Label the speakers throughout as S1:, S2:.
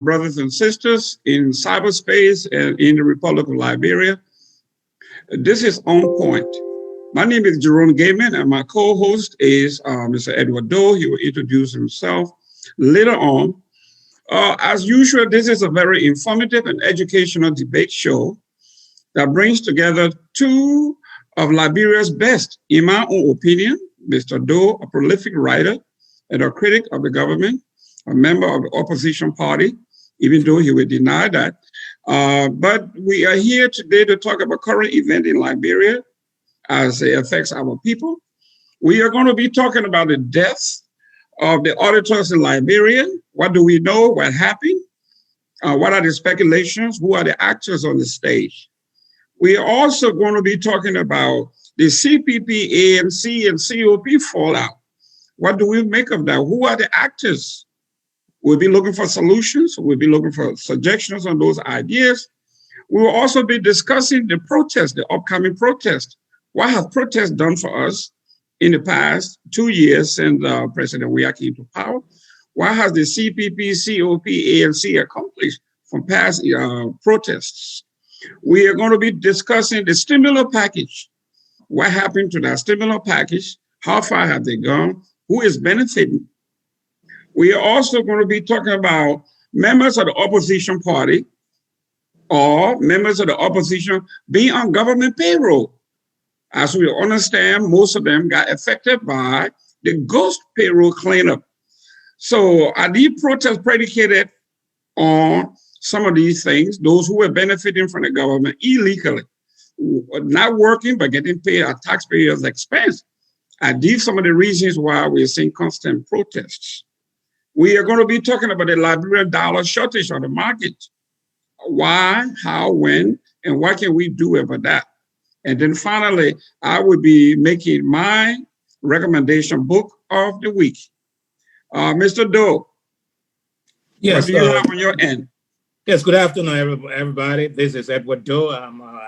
S1: brothers and sisters in cyberspace and in the Republic of Liberia. This is On Point. My name is Jerome Gaiman, and my co-host is Mr. Edward Doe. He will introduce himself later on. As usual, this is a very informative and educational debate show that brings together two of Liberia's best, in my own opinion. Mr. Doe, a prolific writer and a critic of the government, a member of the opposition party, even though he will deny that. But we are here today to talk about current event in Liberia as it affects our people. We are going to be talking about the deaths of the auditors in Liberia. What do we know? What happened? What are the speculations? Who are the actors on the stage? We are also going to be talking about the CPP, ANC, and COP fallout. What do we make of that? Who are the actors? We'll be looking for solutions. We'll be looking for suggestions on those ideas. We will also be discussing the protest, the upcoming protest. What have protests done for us in the past 2 years since President Weah came to power? What has the CPP, COP, ANC accomplished from past protests? We are going to be discussing the stimulus package. What happened to that stimulus package? How far have they gone? Who is benefiting? We are also going to be talking about members of the opposition party or members of the opposition being on government payroll. As we understand, most of them got affected by the ghost payroll cleanup. So are these protests predicated on some of these things, those who are benefiting from the government illegally, not working but getting paid at taxpayers' expense? Are these some of the reasons why we're seeing constant protests? We are going to be talking about the Liberian dollar shortage on the market. Why, how, when, and what can we do about that? And then finally, I will be making my recommendation book of the week. Mr. Doe,
S2: yes,
S1: what do you have on your end?
S2: Yes, good afternoon, everybody. This is Edward Doe.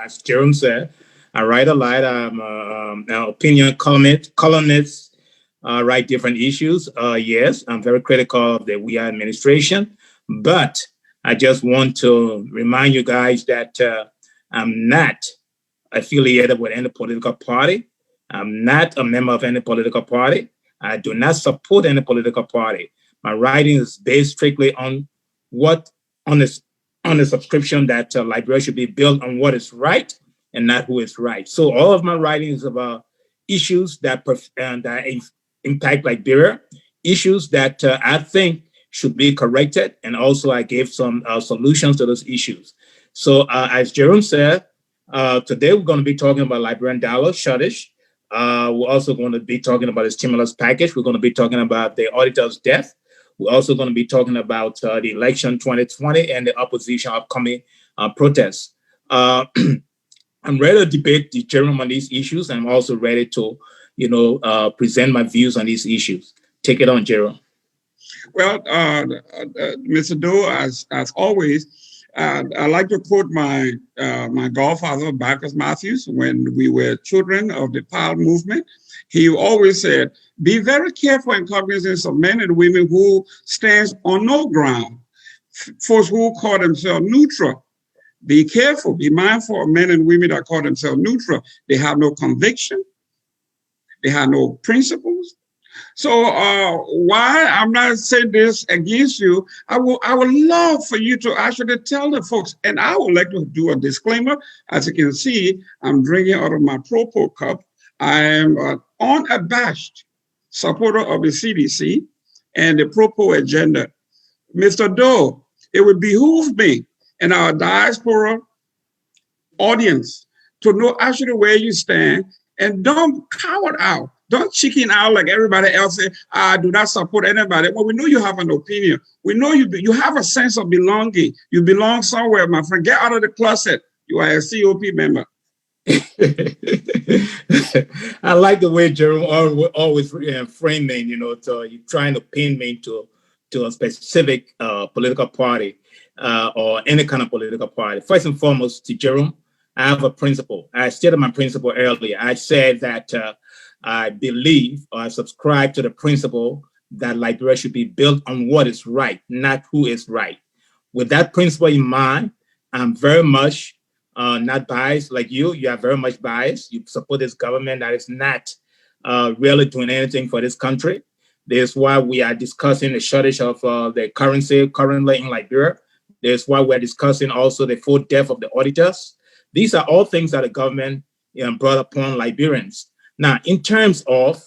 S2: As Jerome said, I write a lot. I'm an opinion columnist, write different issues. Yes, I'm very critical of the Weah administration, but I just want to remind you guys that I'm not affiliated with any political party. I'm not a member of any political party. I do not support any political party. My writing is based strictly on the subscription that Liberia should be built on what is right and not who is right. So all of my writing is about issues that impact Liberia, issues that I think should be corrected, and also I gave some solutions to those issues. So as Jerome said, today we're going to be talking about Liberian dollar shortage. We're also going to be talking about the stimulus package. We're going to be talking about the auditor's death. We're also going to be talking about the election 2020 and the opposition upcoming protests. I'm ready to debate the Jerome on these issues. I'm also ready to, present my views on these issues. Take it on, Jerome.
S1: Well, Mr. Doe, as always, I like to quote my godfather, Marcus Matthews, when we were children of the PAL movement. He always said, be very careful and cognizant of men and women who stands on no ground, folks who call themselves neutral. Be careful, be mindful of men and women that call themselves neutral. They have no conviction. They have no principles. So why I'm not saying this against you, I would love for you to actually tell the folks, and I would like to do a disclaimer. As you can see, I'm drinking out of my Propel cup. I am an unabashed supporter of the CDC and the Propel agenda. Mr. Doe, it would behoove me and our diaspora audience to know actually where you stand, and don't cower out. Don't chicken out like everybody else say, I do not support anybody. Well, we know you have an opinion. We know you have a sense of belonging. You belong somewhere, my friend. Get out of the closet. You are a COP member.
S2: I like the way Jerome always framing, you're trying to pin me to a specific political party or any kind of political party. First and foremost, to Jerome, I have a principle. I stated my principle earlier. I said that I believe or I subscribe to the principle that Liberia should be built on what is right, not who is right. with that principle in mind, I'm very much not biased like you. You are very much biased. You support this government that is not really doing anything for this country. That's why we are discussing the shortage of the currency currently in Liberia. That's why we're discussing also the full death of the auditors. These are all things that the government brought upon Liberians. Now, in terms of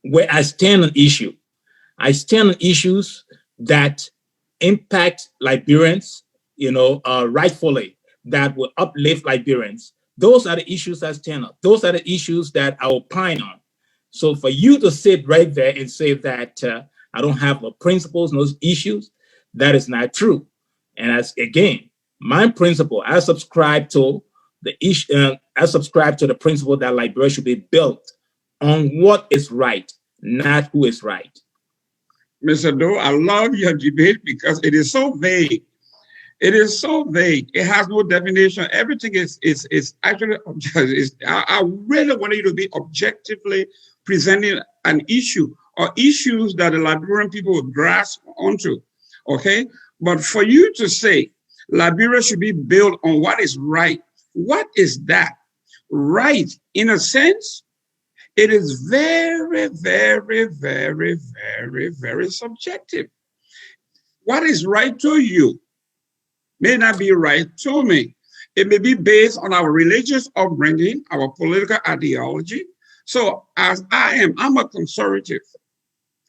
S2: where I stand on issue, I stand on issues that impact Liberians, rightfully, that will uplift Liberians. Those are the issues I stand on. Those are the issues that I opine on. So for you to sit right there and say that I don't have no principles, no issues, that is not true. And as again, my principle, I subscribe to the issue. I subscribe to the principle that Liberia should be built on what is right, not who is right.
S1: Mr. Doe, I love your debate because it is so vague. It is so vague. It has no definition. Everything is actually, I really want you to be objectively presenting an issue or issues that the Liberian people would grasp onto, okay? But for you to say Liberia should be built on what is right, what is that? Right, in a sense, it is very, very, very, very, very subjective. What is right to you may not be right to me. It may be based on our religious upbringing, our political ideology. So as I'm a conservative,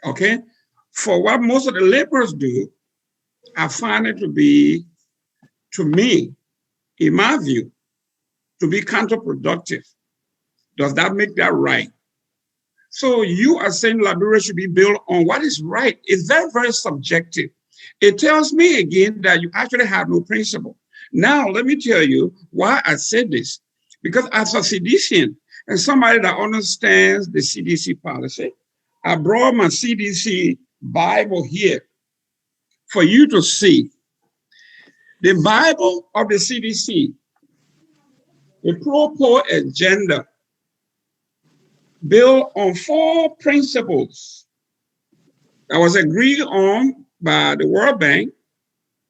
S1: okay? For what most of the liberals do, I find it to be, to me, in my view, to be counterproductive. Does that make that right? So you are saying Liberia should be built on what is right. It's very, very subjective. It tells me again that you actually have no principle. Now, let me tell you why I said this. Because as a CDCian and somebody that understands the CDC policy, I brought my CDC Bible here for you to see. The Bible of the CDC, the pro-poor agenda, built on 4 principles that was agreed on by the World Bank,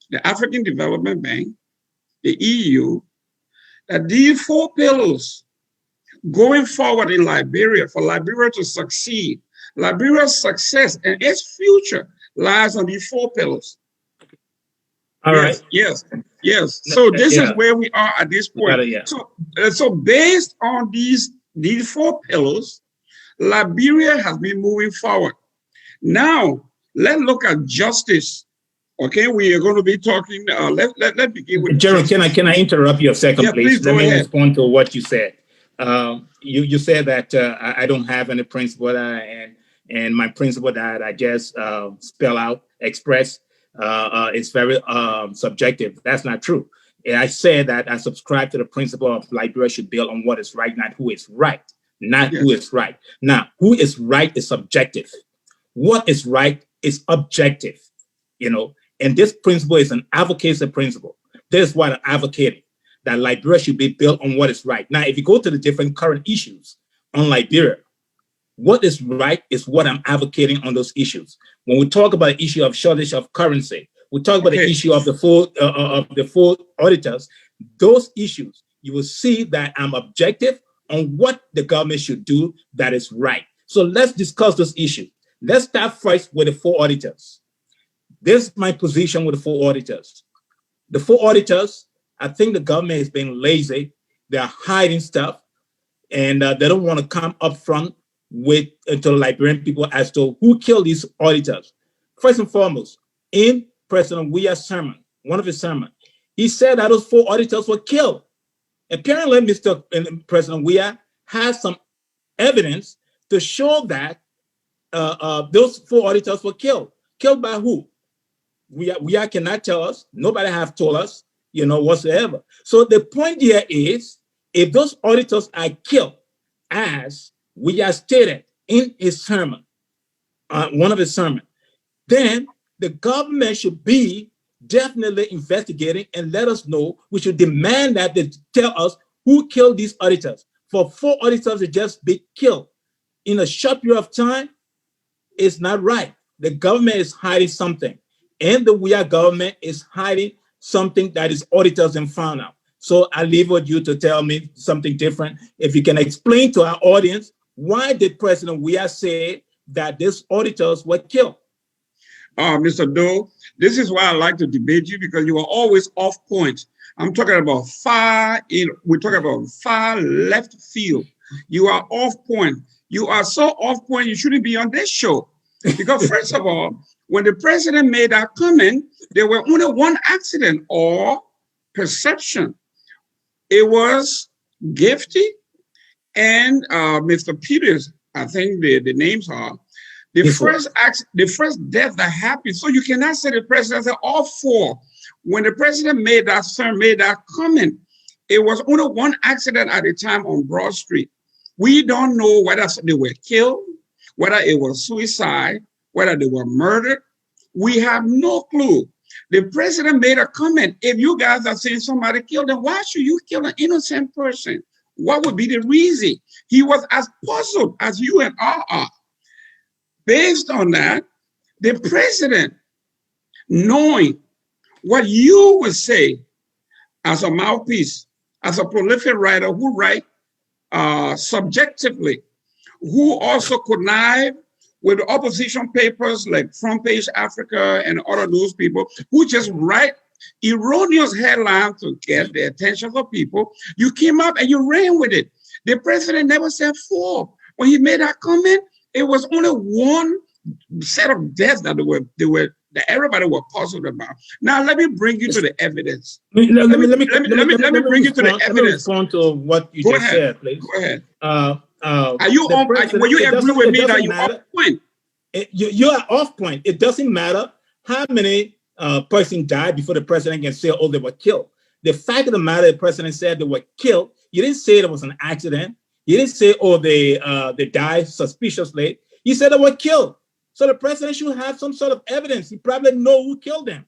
S1: the African Development Bank, the EU, that these 4 pillars going forward in Liberia, for Liberia to succeed, Liberia's success and its future lies on these 4 pillars.
S2: All right.
S1: Yes. So this is where we are at this point. So based on these 4 pillars, Liberia has been moving forward. Now, let's look at justice. Okay, we are going to be talking. Let's begin with
S2: Jerry. Can I interrupt you a second, please?
S1: Let me
S2: respond to what you said. You said that I don't have any principle, and my principle that I just express is very subjective. That's not true. I said that I subscribe to the principle of Liberia should build on what is right, not who is right. Who is right. Now, who is right is subjective. What is right is objective, and this principle is an advocacy principle. This is what I'm advocating, that Liberia should be built on what is right. Now, if you go to the different current issues on Liberia, what is right is what I'm advocating on those issues. When we talk about the issue of shortage of currency, we talk about the issue of the full auditors, those issues, you will see that I'm objective on what the government should do that is right. So let's discuss this issue. Let's start first with the 4 auditors. This is my position with the 4 auditors. The 4 auditors, I think the government is being lazy. They're hiding stuff, and they don't want to come up front to the Liberian people as to who killed these auditors. First and foremost, in President Weah's sermon, one of his sermons, he said that those 4 auditors were killed. Apparently, President Weah has some evidence to show that those 4 auditors were killed. Killed by who? Weah cannot tell us. Nobody have told us, whatsoever. So the point here is, if those auditors are killed, as Weah stated in his sermon, one of his sermons, then the government should be definitely investigating and let us know. We should demand that they tell us who killed these auditors. For 4 auditors to just be killed in a short period of time is not right. The government is hiding something. and the we government is hiding something that is auditors and found out. So I leave with you to tell me something different. If you can explain to our audience, why did President Weah say that these auditors were killed?
S1: Mr. Doe, this is why I like to debate you, because you are always off point. I'm talking about we're talking about far left field. You are off point. You are so off point, you shouldn't be on this show. Because first of all, when the president made that comment, there were only one accident or perception. It was Gifty and Mr. Peters, I think the names are. The first death that happened. So you cannot say the president said all four. When the president made that comment, it was only one accident at the time on Broad Street. We don't know whether they were killed, whether it was suicide, whether they were murdered. We have no clue. The president made a comment. If you guys are saying somebody killed them, why should you kill an innocent person? What would be the reason? He was as puzzled as you and I are. Based on that, the president, knowing what you would say as a mouthpiece, as a prolific writer who writes subjectively, who also connive with opposition papers like Front Page Africa and other news people who just write erroneous headlines to get the attention of people, you came up and you ran with it. The president never said four. When he made that comment, it was only one set of deaths that that everybody was puzzled about. Now let me bring you to the evidence. Let me bring you to the evidence. Let me
S2: respond to what you just said, please.
S1: Go ahead.
S2: Are
S1: you on? Will you agree with me that you're off point?
S2: You are off point. It doesn't matter how many persons died before the president can say, oh, they were killed. The fact of the matter, the president said they were killed. You didn't say it was an accident. You didn't say, oh, they died suspiciously. You said they were killed. So the president should have some sort of evidence. He probably know who killed them.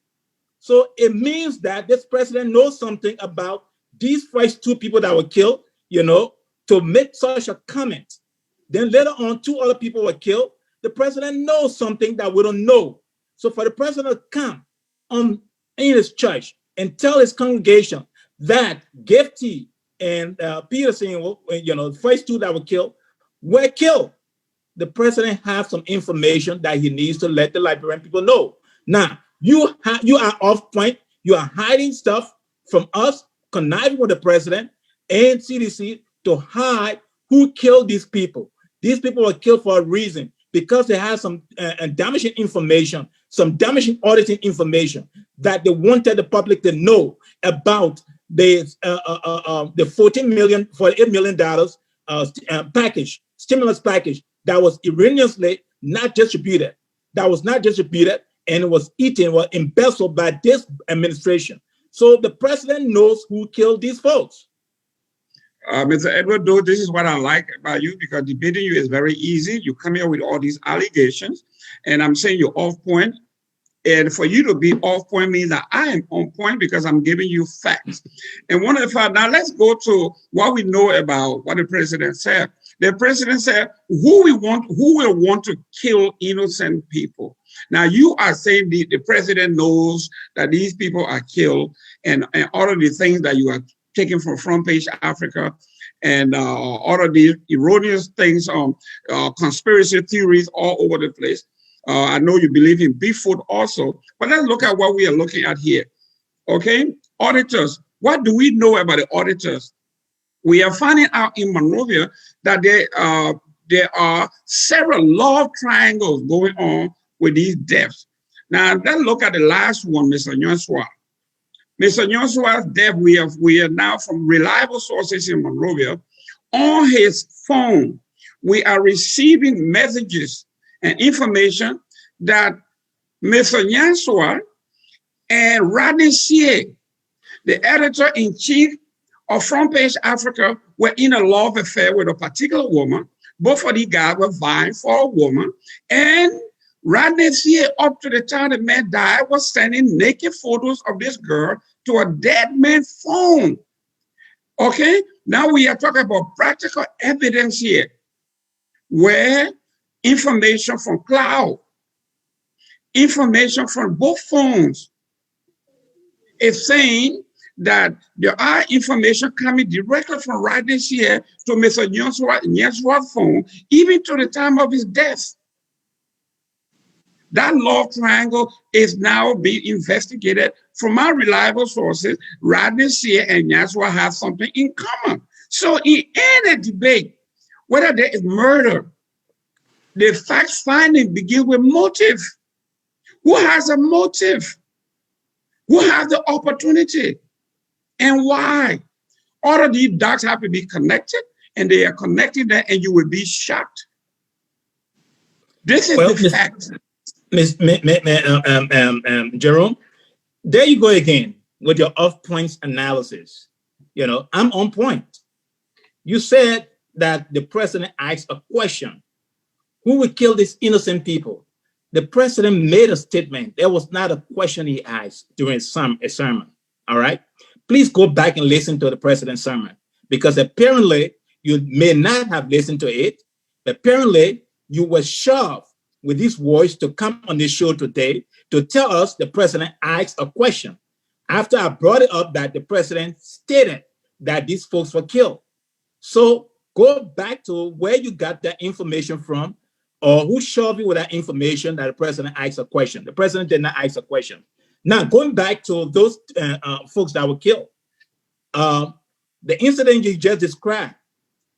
S2: So it means that this president knows something about these first two people that were killed, to make such a comment. Then later on, two other people were killed. The president knows something that we don't know. So for the president to come in his church and tell his congregation that Gifty and Peterson, the first two that were killed, the president has some information that he needs to let the Liberian people know. Now, you are off point. You are hiding stuff from us, conniving with the president and CDC to hide who killed these people. These people were killed for a reason, because they had some damaging information, some damaging auditing information that they wanted the public to know about the $48 million stimulus package that was erroneously not distributed. And it was eaten, was embezzled by this administration. So the president knows who killed these folks.
S1: Mr. Edward Doe, this is what I like about you, because debating you is very easy. You come here with all these allegations, and I'm saying you're off point. And for you to be off point means that I am on point, because I'm giving you facts. And one of the facts, now let's go to what we know about what the president said. The president said, who will want to kill innocent people? Now you are saying the president knows that these people are killed, and all of the things that you are taken from Front Page Africa and all of these erroneous things, conspiracy theories all over the place. I know you believe in Bigfoot also, but let's look at what we are looking at here. Okay, auditors. What do we know about the auditors? We are finding out in Monrovia that there are several love triangles going on with these deaths. Now let's look at the last one, Mr. Nyonswa. Mr. Nyonswa's death, we are now from reliable sources in Monrovia. On his phone, we are receiving messages and information that Mr. Nyonswa and Rodney Sie, the editor-in-chief of Front Page Africa, were in a love affair with a particular woman. Both of these guys were vying for a woman. And Rodney Sie, up to the time the man died, was sending naked photos of this girl to a dead man's phone. Okay? Now we are talking about practical evidence here, where information from cloud, information from both phones. It's saying that there are information coming directly from Rodney Shear to Mr. Nyanswa's phone, even to the time of his death. That love triangle is now being investigated. From our reliable sources, Rodney Shear and Nyanswa have something in common. So in any debate, whether there is murder, the fact finding begins with motive. Who has a motive? Who has the opportunity? And why? All of these dots have to be connected, and they are connected there, and you will be shocked. This is the fact.
S2: Jerome, there you go again with your off-points analysis. You know, I'm on point. You said that the president asked a question: who will kill these innocent people? The president made a statement. There was not a question he asked during a sermon. All right. Please go back and listen to the president's sermon, because apparently you may not have listened to it. Apparently you were shoved with this voice to come on this show today to tell us the president asked a question after I brought it up that the president stated that these folks were killed. So go back to where you got that information from, or who shoved you with that information that the president asked a question. The president did not ask a question. Now, going back to those folks that were killed, the incident you just described,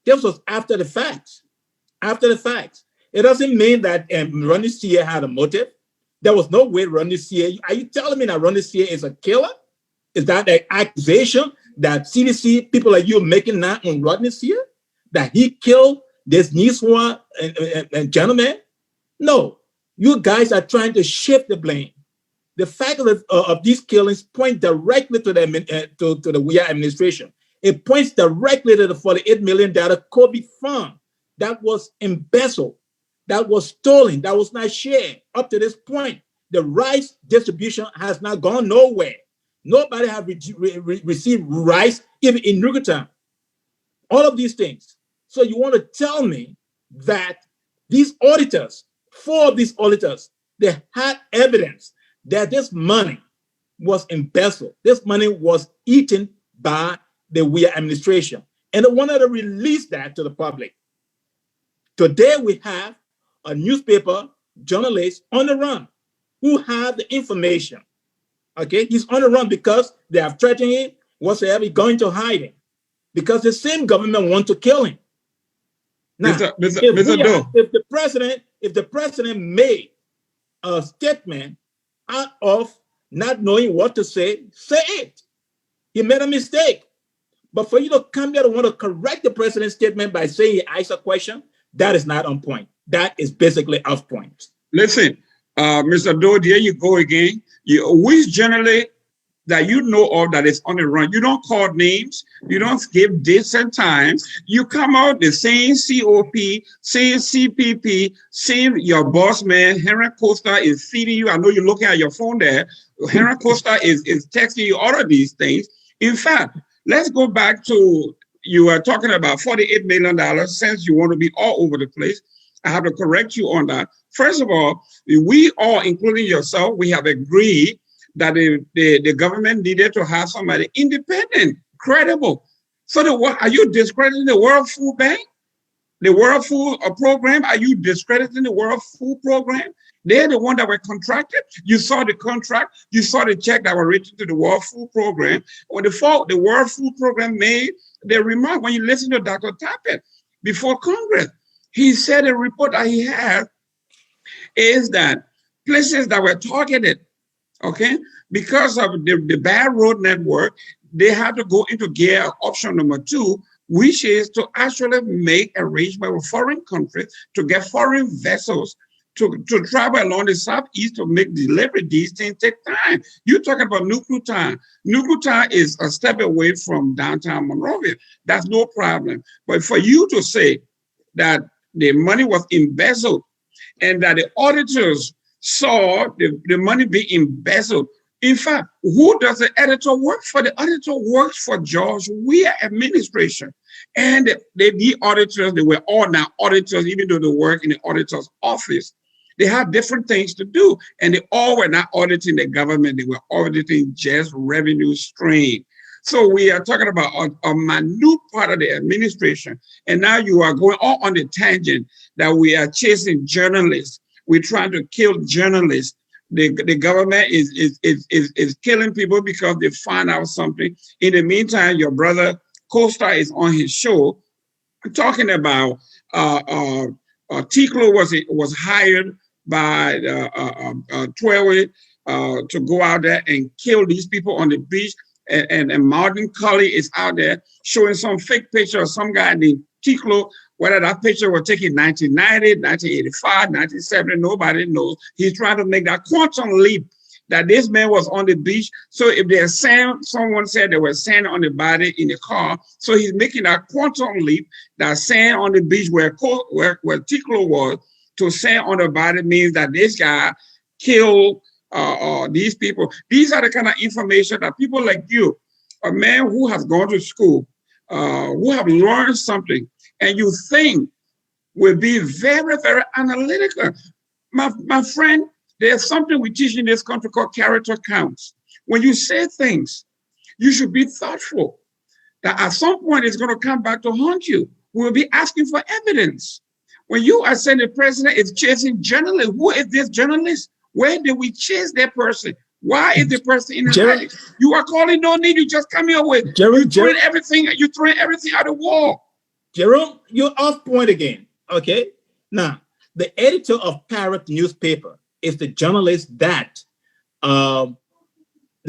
S2: this was after the fact. After the fact. It doesn't mean that Rodney Shear had a motive. There was no way Rodney Shear. Are you telling me that Rodney Shear is a killer? Is that an accusation that CDC people like you are making now on Rodney Shear? That he killed this Nyanswa and gentleman? No. You guys are trying to shift the blame. The fact of these killings point directly to the Weah administration. It points directly to the $48 million COVID fund that was embezzled, that was stolen, that was not shared. Up to this point, the rice distribution has not gone nowhere. Nobody has received rice, even in Nukutam. All of these things. So you want to tell me that these auditors, 4 of these auditors, they had evidence that this money was embezzled. This money was eaten by the Weah administration. And they wanted to release that to the public. Today we have a newspaper journalist on the run who have the information. Okay, he's on the run because they have threatened him whatsoever, he's going to hide him. Because the same government want to kill him. Now, if the president made a statement out of not knowing what to say it. He made a mistake. But for you to come here to want to correct the president's statement by saying he asked a question, that is not on point. That is basically off point.
S1: Listen, Mr. Doe, there you go again. Which generally that you know of that is on the run, you don't call names, you don't give dates and times. You come out the same COP, same CPP, same your boss man, Henry Costa is feeding you. I know you're looking at your phone there. Henry Costa is texting you all of these things. In fact, let's go back to, you were talking about $48 million, since you want to be all over the place. I have to correct you on that. First of all, we all, including yourself, we have agreed that the government needed to have somebody independent, credible. So are you discrediting the World Food Bank? The World Food Program? Are you discrediting the World Food Program? They're the one that were contracted. You saw the contract. You saw the check that were written to the World Food Program. When the World Food Program made the remark, when you listen to Dr. Tappet before Congress, he said a report that he had is that places that were targeted, okay, because of the bad road network, they had to go into gear option number 2, which is to actually make arrangement with foreign countries to get foreign vessels to travel along the southeast to make delivery. These things take time. You're talking about Nukutam. Nukutam is a step away from downtown Monrovia. That's no problem. But for you to say that the money was embezzled and that the auditors saw the money being embezzled. In fact, who does the editor work for? The editor works for George Weah administration. And the auditors, they were all now auditors, even though they work in the auditor's office. They have different things to do. And they all were not auditing the government. They were auditing just revenue stream. So we are talking about a minute part of the administration. And now you are going all on the tangent that we are chasing journalists. We're trying to kill journalists. The government is killing people because they find out something. In the meantime, your brother Costa is on his show talking about Ticlo was hired by 12 to go out there and kill these people on the beach. And Martin Cully is out there showing some fake picture of some guy named Ticlo. Whether that picture was taken in 1990, 1985, 1970, nobody knows. He's trying to make that quantum leap that this man was on the beach. So if there's sand, someone said there was sand on the body in the car. So he's making that quantum leap, that sand on the beach where Ticlo was, to sand on the body means that this guy killed these people. These are the kind of information that people like you, a man who has gone to school, who have learned something, and you think will be very, very analytical. My friend, there's something we teach in this country called character counts. When you say things, you should be thoughtful that at some point it's going to come back to haunt you. We'll be asking for evidence. When you are saying the president is chasing journalists, who is this journalist? Where did we chase that person? Why is the person in the hiding? You are calling no need. You just come here with you're throwing everything out the wall.
S2: Jerome, you're off point again. Okay. Now, the editor of Parrot newspaper is the journalist that the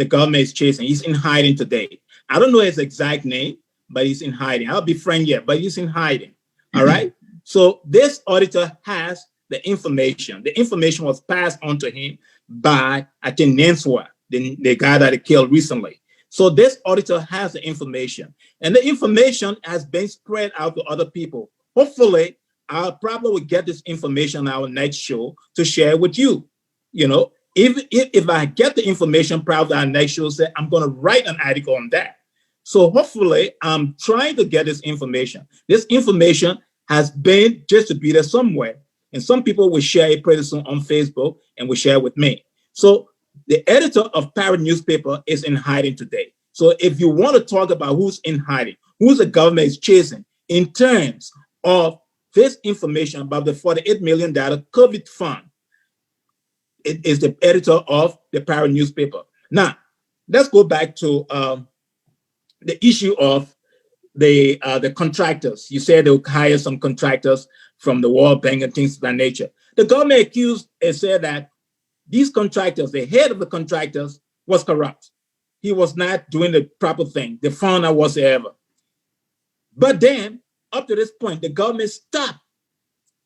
S2: government is chasing. He's in hiding today. I don't know his exact name, but he's in hiding. I'll be frank here, but he's in hiding. All right. So this auditor has the information. The information was passed on to him by, I think, Nanswa, the guy that he killed recently. So this auditor has the information, and the information has been spread out to other people. Hopefully, I'll probably will get this information on our next show to share with you. You know, if I get the information, probably our next show say I'm going to write an article on that. So hopefully, I'm trying to get this information. This information has been distributed somewhere, and some people will share it pretty soon on Facebook and will share it with me. So the editor of Parrot newspaper is in hiding today. So if you want to talk about who's in hiding, who's the government is chasing in terms of this information about the $48 million COVID fund, it is the editor of the Parrot newspaper. Now, let's go back to the issue of the contractors. You said they'll hire some contractors from the World Bank and things of that nature. The government accused and said that these contractors, the head of the contractors, was corrupt. He was not doing the proper thing, the fund or whatsoever. But then, up to this point, the government stopped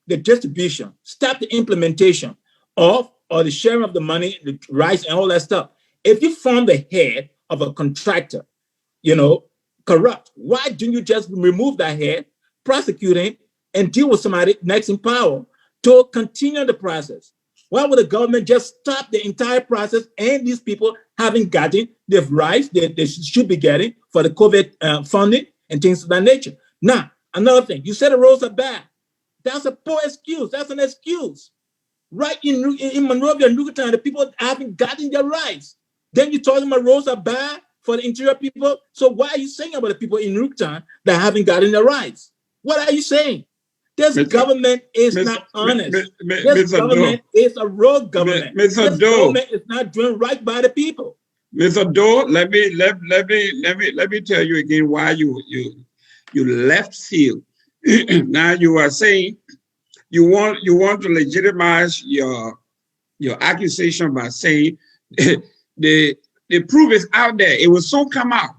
S2: the distribution, stopped the implementation of or the sharing of the money, the rights, and all that stuff. If you found the head of a contractor, you know, corrupt, why didn't you just remove that head, prosecute him, and deal with somebody next in power to continue the process? Why would the government just stop the entire process and these people haven't gotten the rights that they should be getting for the COVID funding and things of that nature? Now, another thing, you said the roads are bad. That's a poor excuse. That's an excuse. Right in Monrovia and Yucatan, the people haven't gotten their rights. Then you're talking about roads are bad for the interior people. So why are you saying about the people in Yucatan that haven't gotten their rights? What are you saying? This government is not honest. This government is a rogue government. This government is not doing right by the people.
S1: Mr. Doe, let me tell you again why you left field. Now you are saying you want to legitimize your accusation by saying the proof is out there. It will soon come out.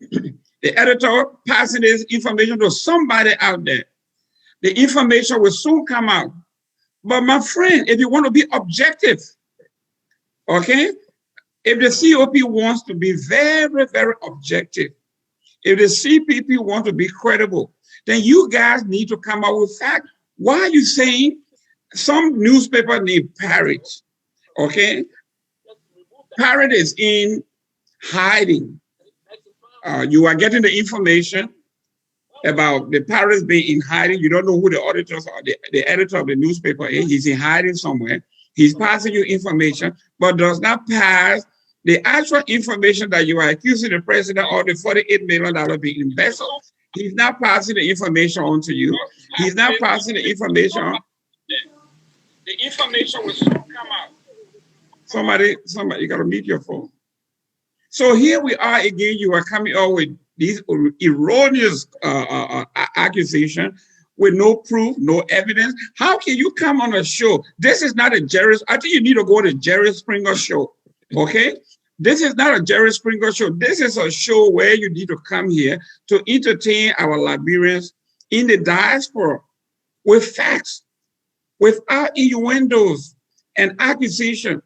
S1: The editor passing this information to somebody out there. The information will soon come out. But my friend, if you want to be objective, okay? If the COP wants to be very, very objective, if the CPP wants to be credible, then you guys need to come out with facts. Why are you saying some newspaper named Parrot, okay? Parrot is in hiding. You are getting the information. about the Paris being in hiding. You don't know who the auditors are, the editor of the newspaper is. He's in hiding somewhere. He's passing you information, but does not pass the actual information that you are accusing the president of the $48 million being embezzled. He's not passing the information on to you. He's not passing the information on. The information will soon come out. Somebody, you got to mute your phone. So here we are again. You are coming out with these erroneous accusation with no proof, no evidence. How can you come on a show? This is not a Jerry. I think you need to go to Jerry Springer show. Okay, this is not a Jerry Springer show. This is a show where you need to come here to entertain our Liberians in the diaspora with facts, without innuendos and accusation.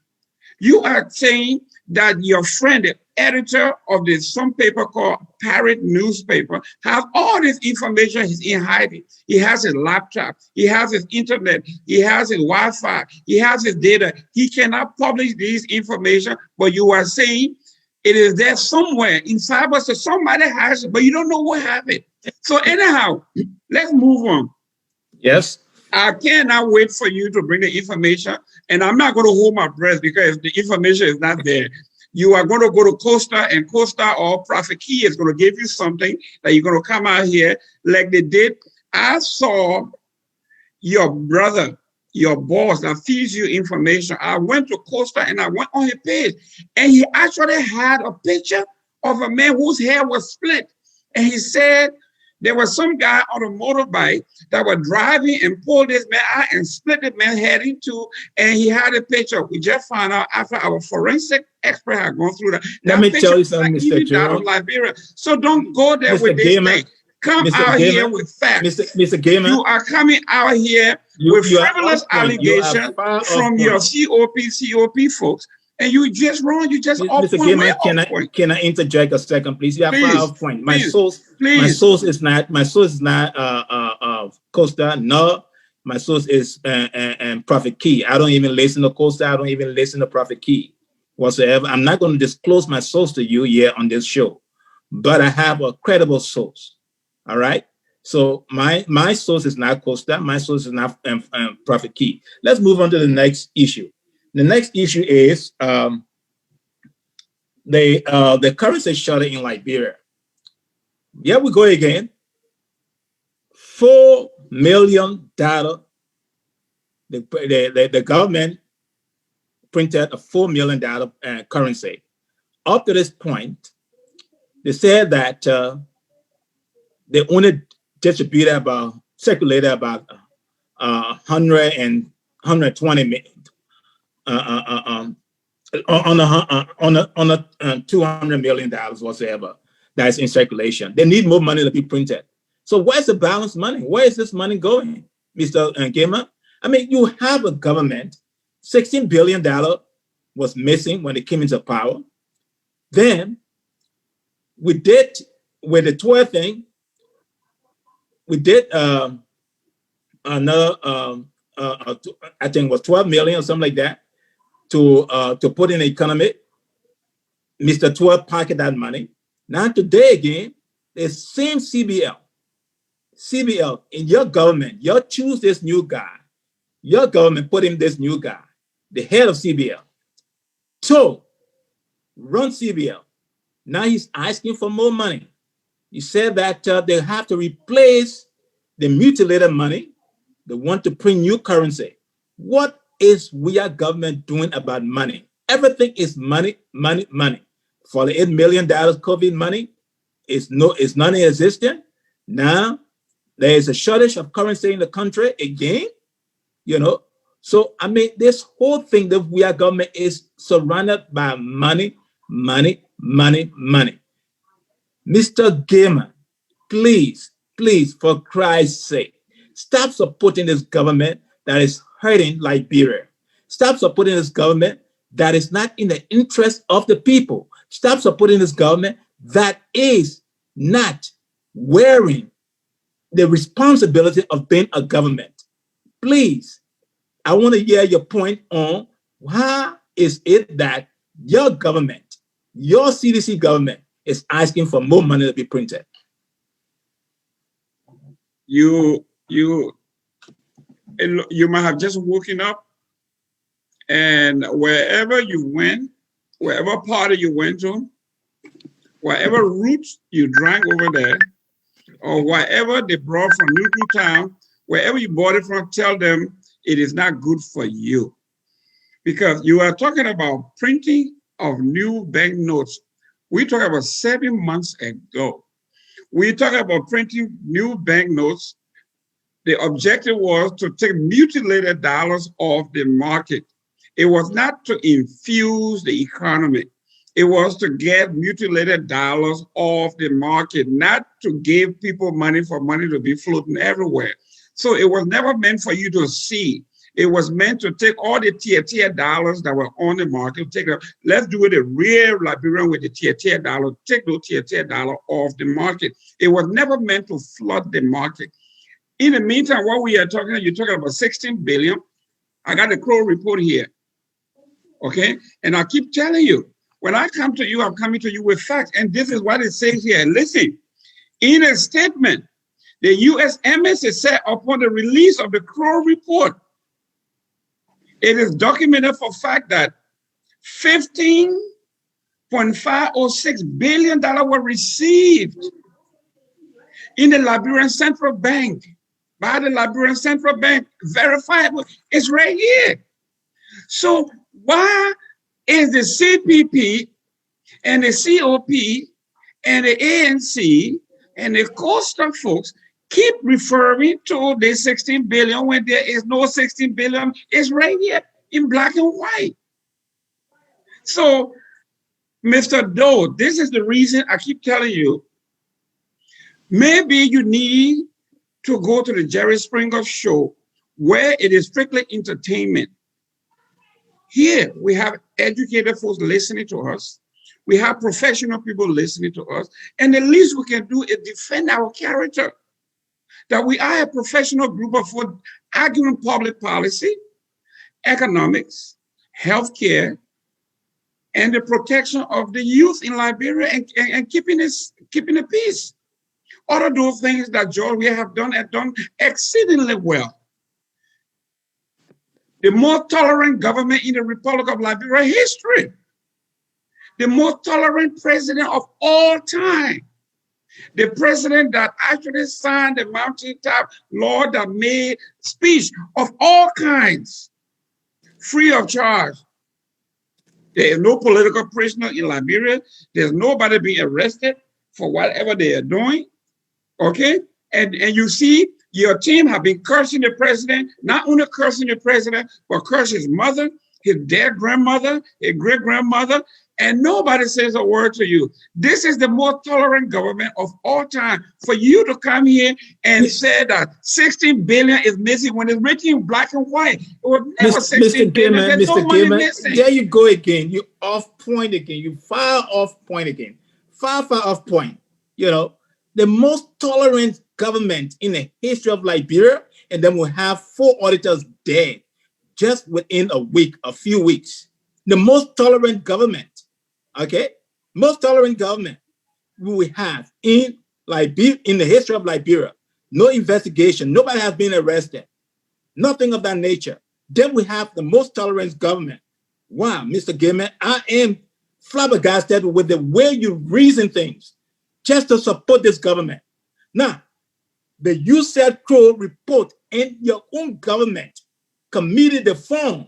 S1: You are saying that your friend, the editor of some paper called Parrot newspaper, has all this information. He's in hiding. He has his laptop. He has his internet. He has his Wi-Fi. He has his data. He cannot publish this information, but you are saying it is there somewhere in cyber. So somebody has it, but you don't know who has it. So anyhow, let's move on.
S2: Yes.
S1: I cannot wait for you to bring the information, and I'm not going to hold my breath because the information is not there. You are going to go to Costa, and Costa or Prophet Key is going to give you something that you're going to come out here like they did. I saw your brother, your boss that feeds you information. I went to Costa and I went on his page, and he actually had a picture of a man whose hair was split. And he said, there was some guy on a motorbike that was driving and pulled this man out and split the man's head in two, and he had a picture. We just found out after our forensic expert had gone through that.
S2: Let me tell you something, Mr.
S1: Jerome. Liberia. So don't go there
S2: Mr.
S1: with this thing. Come
S2: Mr.
S1: out
S2: Gamer,
S1: here with facts.
S2: Mr. Gamer,
S1: you are coming out here with frivolous allegations from your COP folks. And you just wrong. You just
S2: Mr. Gamer, can I interject a second, please? You have far off point. My source is not Costa. No, my source is Prophet Key. I don't even listen to Costa. I don't even listen to Prophet Key whatsoever. I'm not going to disclose my source to you here on this show, but I have a credible source. All right. So my source is not Costa. My source is not Prophet Key. Let's move on to the next issue. The next issue is the currency shortage in Liberia. Here we go again. $4 million. The government printed a $4 million currency. Up to this point, they said that they only circulated about 120 million. On $200 million whatsoever that's in circulation. They need more money to be printed. So where's the balanced money? Where is this money going, Mr. Gamer? I mean, you have a government, $16 billion was missing when they came into power. Then we did, with the 12 thing, we did another, I think it was 12 million or something like that, to put in the economy. Mr. 12 pocket that money. Now today again, the same CBL in your government, you choose this new guy. Your government put in this new guy, the head of CBL, to run CBL. Now he's asking for more money. He said that they have to replace the mutilated money. They want to print new currency. What is our government doing about money? Everything is money, money, money. For the $8 million COVID money, it's non-existent. Now there is a shortage of currency in the country again. So I mean, this whole thing that our government is surrounded by money, money, money, money. Mr. Gamer, please, for Christ's sake, stop supporting this government that is hurting Liberia. Stop supporting this government that is not in the interest of the people. Stop supporting this government that is not wearing the responsibility of being a government. Please, I want to hear your point on how is it that your government, your CDC government, is asking for more money to be printed.
S1: you might have just woken up, and wherever you went, wherever party you went to, whatever route you drank over there, or whatever they brought from New Town, wherever you bought it from, tell them it is not good for you. Because you are talking about printing of new banknotes. We talked about 7 months ago. We talked about printing new banknotes. The objective was to take mutilated dollars off the market. It was not to infuse the economy. It was to get mutilated dollars off the market, not to give people money for money to be floating everywhere. So it was never meant for you to see. It was meant to take all the tier dollars that were on the market, let's do it a real Liberian with the tier dollar, take those tier dollar off the market. It was never meant to flood the market. In the meantime, what we are talking, you're talking about 16 billion. I got the Crow report here. Okay? And I keep telling you, when I come to you, I'm coming to you with facts. And this is what it says here. Listen, in a statement, the U.S. Embassy said upon the release of the Crow report, it is documented for fact that $15.506 billion were received in the Liberian Central Bank by the Liberian Central Bank. Verifiable. It's right here. So why is the CPP and the COP and the ANC and the Coastal folks keep referring to the 16 billion when there is no 16 billion? It's right here in black and white. So, Mr. Doe, this is the reason I keep telling you, maybe you need to go to the Jerry Springer show where it is strictly entertainment. Here, we have educated folks listening to us. We have professional people listening to us. And the least we can do is defend our character. That we are a professional group of folks arguing public policy, economics, healthcare, and the protection of the youth in Liberia and keeping the peace. All of those things that George we have done and done exceedingly well. The most tolerant government in the Republic of Liberia history. The most tolerant president of all time. The president that actually signed the mountaintop law that made speech of all kinds, free of charge. There is no political prisoner in Liberia. There's nobody being arrested for whatever they are doing. Okay? And you see, your team have been cursing the president, not only cursing the president, but curse his mother, his dead grandmother, his great-grandmother, and nobody says a word to you. This is the most tolerant government of all time. For you to come here and say that 16 billion is missing when it's written in black and white. It was never 16 billion. There's no money missing.
S2: There you go again. You off point again. You far off point again. Far off point. You know, the most tolerant government in the history of Liberia, and then we'll have 4 auditors dead just within a week, a few weeks. The most tolerant government, okay? Most tolerant government we will have in Liberia, in the history of Liberia. No investigation, nobody has been arrested, nothing of that nature. Then we have the most tolerant government. Wow, Mr. Gaiman, I am flabbergasted with the way you reason things just to support this government. Now, the USAID Crow report and your own government committed the form,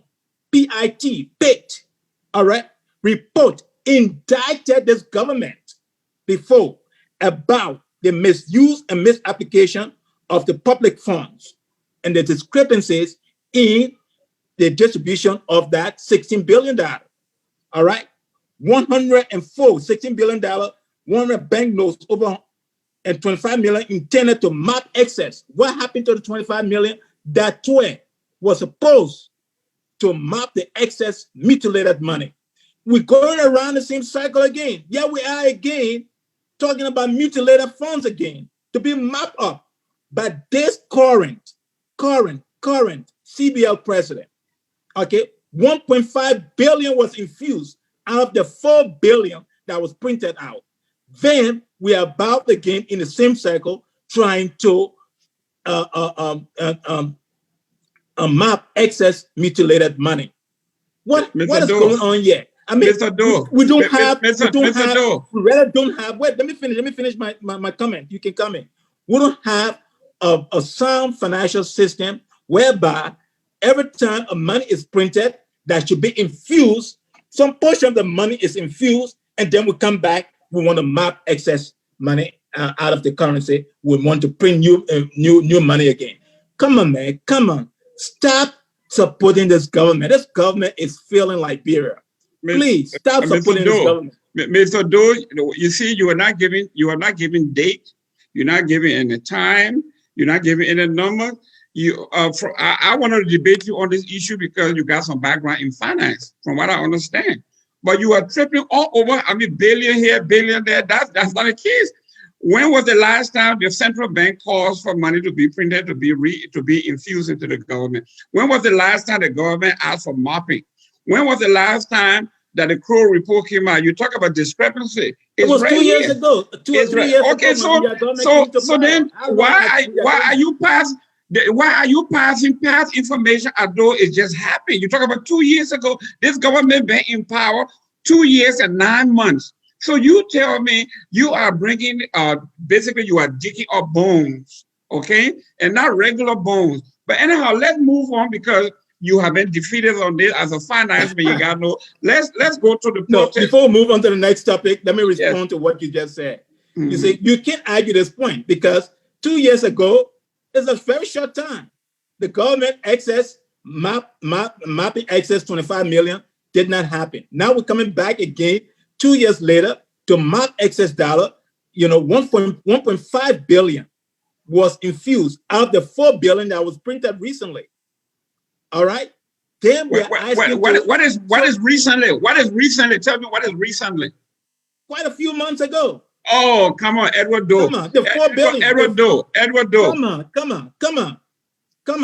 S2: PIT, all right, report indicted this government before about the misuse and misapplication of the public funds and the discrepancies in the distribution of that $16 billion. All right, 104, $16 billion, 100 banknotes over and 25 million intended to map excess. What happened to the 25 million that was supposed to map the excess mutilated money? We're going around the same cycle again. Yeah, we are again talking about mutilated funds again to be mapped up. But this current CBL president, okay, 1.5 billion was infused out of the 4 billion that was printed out. Then we are about again in the same cycle trying to map excess mutilated money. What is going on here? I mean,
S1: Mr. Doe,
S2: we don't have,
S1: Mr. Doe.
S2: we really don't have, wait, let me finish my comment. You can comment. We don't have a sound financial system whereby every time a money is printed, that should be infused, some portion of the money is infused, and then we come back, we want to map excess money out of the currency. We want to print new money again. Come on, man, come on. Stop supporting this government. This government is failing Liberia. Please stop supporting this government.
S1: Mr. Doe, you see, you are not giving date. You're not giving any time. You're not giving any number. I want to debate you on this issue because you got some background in finance, from what I understand. But you are tripping all over. I mean, billion here, billion there. That's not the case. When was the last time the central bank calls for money to be printed, to be infused into the government? When was the last time the government asked for mapping? When was the last time that the Crow report came out? You talk about discrepancy.
S2: It was 2 years ago, 2 or 3 years ago. Okay,
S1: so then why are you passing past information as though it just happened? You talk about 2 years ago. This government been in power 2 years and 9 months. So you tell me you are bringing, basically you are digging up bones, okay? And not regular bones. But anyhow, let's move on because you have been defeated on this as a finance man. You got no. Let's go to the protest.
S2: No, before we move on to the next topic, let me respond to what you just said. Mm-hmm. You see, you can't argue this point because 2 years ago is a very short time. The government mapping excess 25 million did not happen. Now we're coming back again 2 years later to map excess dollar. 1.5 billion was infused out of the 4 billion that was printed recently. All right. Then we're asking
S1: what is recently? What is recently? Tell me what is recently.
S2: Quite a few months ago.
S1: Oh, come on, Edward Doe.
S2: Come on, the 4 billion.
S1: Edward Doe.
S2: Come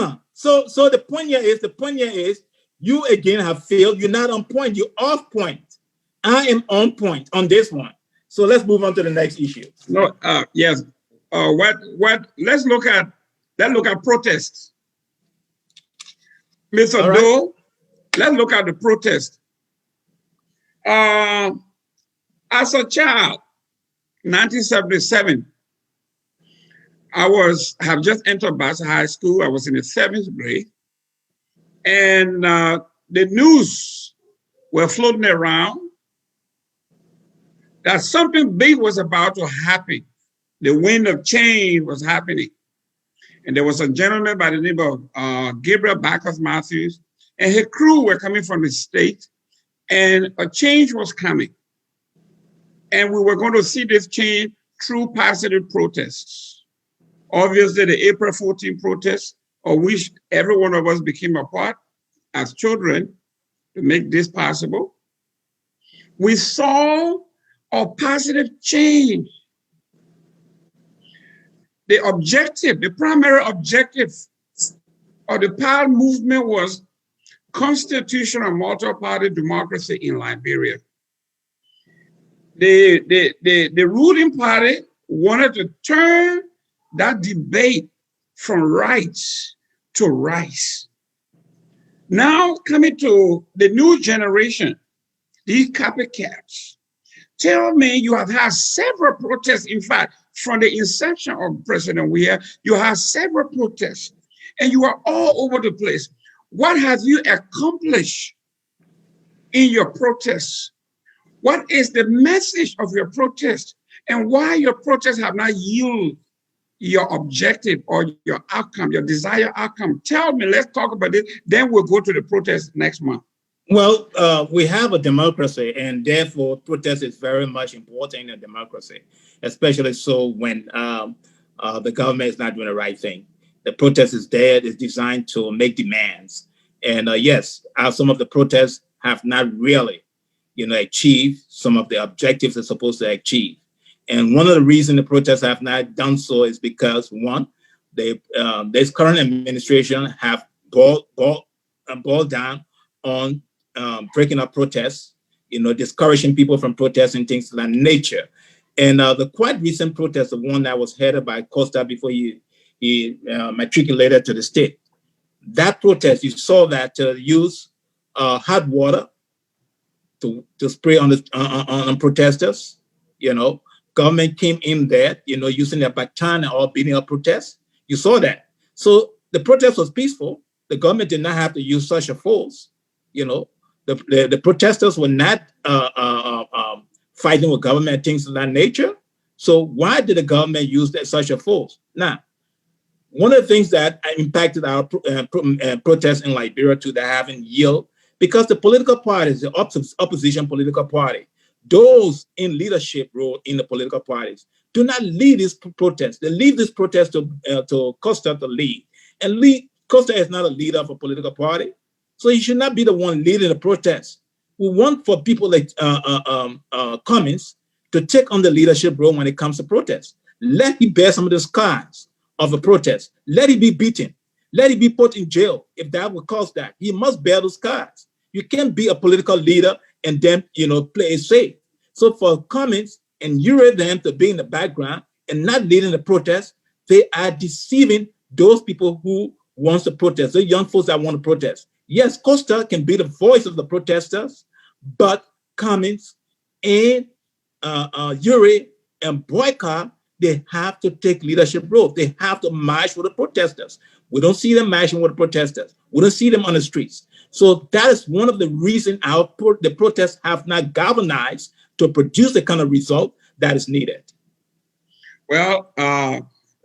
S2: on. So the point here is you again have failed. You're not on point. You're off point. I am on point on this one. So let's move on to the next issue.
S1: No, yes. Let's look at protests. Mr. Right. Doe, let's look at the protest. As a child, 1977, I have just entered Bass High School. I was in the 7th grade. And the news were floating around that something big was about to happen. The wind of change was happening. And there was a gentleman by the name of Gabriel Bacchus Matthews, and his crew were coming from the state, and a change was coming. And we were going to see this change through positive protests. Obviously, the April 14 protests, of which every one of us became a part as children to make this possible. We saw a positive change. The primary objective of the PAL movement was constitutional multi-party democracy in Liberia. The ruling party wanted to turn that debate from rights to rights. Now coming to the new generation, these copycats, tell me you have had several protests. In fact, from the inception of President Weah, you have several protests, and you are all over the place. What have you accomplished in your protests? What is the message of your protest, and why your protests have not yielded your objective or your outcome, your desired outcome? Tell me, let's talk about it. Then we'll go to the protest next month.
S2: Well, we have a democracy, and therefore protest is very much important in a democracy, especially so when the government is not doing the right thing. The protest is there, it's designed to make demands. And yes, some of the protests have not really, achieved some of the objectives they're supposed to achieve. And one of the reasons the protests have not done so is because, one, this current administration have boiled down on breaking up protests, discouraging people from protesting, things of that nature. And the quite recent protest, the one that was headed by Costa before he he matriculated to the state. That protest, you saw that use hot water to spray on the on protesters. You know, government came in there, you know, using their baton or beating up protests. You saw that. So the protest was peaceful. The government did not have to use such a force. You know, the protesters were not fighting with government, things of that nature. So why did the government use such a force? Now, one of the things that impacted our protests in Liberia too, that haven't yielded, because the political parties, the opposition political party, those in leadership role in the political parties, do not lead this protest. They leave this protest to Costa to lead. And Costa is not a leader of a political party, so he should not be the one leading the protest. We want for people like Cummings to take on the leadership role when it comes to protests. Let him bear some of the scars of a protest. Let him be beaten. Let him be put in jail if that would cause that. He must bear those scars. You can't be a political leader and then, you know, play it safe. So for Cummings and Ure them to be in the background and not leading the protest, they are deceiving those people who wants to protest, the young folks that want to protest. Yes, Costa can be the voice of the protesters, but Cummings and Ure and Boycott, they have to take leadership role. They have to march with the protesters. We don't see them marching with the protesters. We don't see them on the streets. So that is one of the reasons the protests have not galvanized to produce the kind of result that is needed.
S1: Well,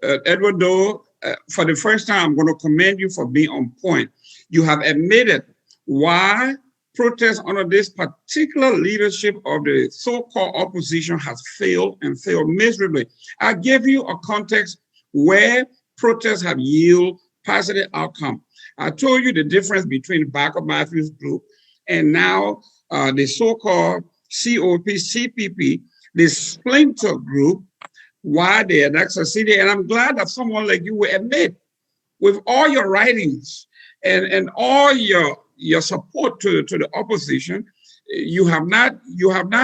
S1: Edward Doe, for the first time, I'm going to commend you for being on point. You have admitted why protests under this particular leadership of the so-called opposition has failed and failed miserably. I give you a context where protests have yielded positive outcome. I told you the difference between Barker Matthews Group and now the so-called CPP, the splinter group, why they had not succeeded. And I'm glad that someone like you will admit, with all your writings and all your support to the opposition, you have not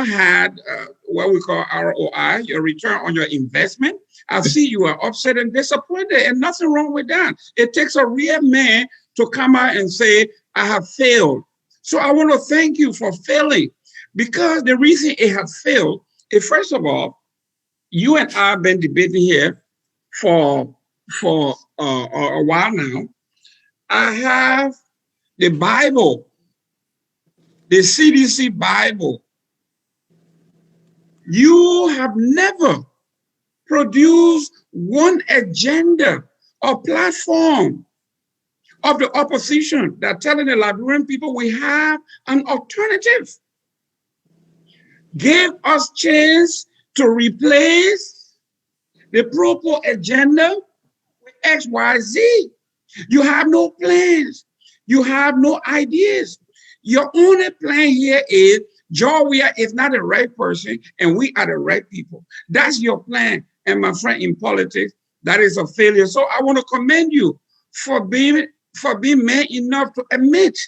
S1: had what we call ROI, your return on your investment. I see you are upset and disappointed, and nothing wrong with that. It takes a real man to come out and say, I have failed. So I want to thank you for failing, because the reason it has failed is, first of all, you and I have been debating here for a while now. I have the Bible, the CDC Bible. You have never produced one agenda or platform of the opposition that telling the Liberian people we have an alternative. Give us chance to replace the proper agenda with X, Y, Z. You have no plans. You have no ideas. Your only plan here is Georgia is not the right person and we are the right people. That's your plan. And my friend, in politics, that is a failure. So I want to commend you for being man enough to admit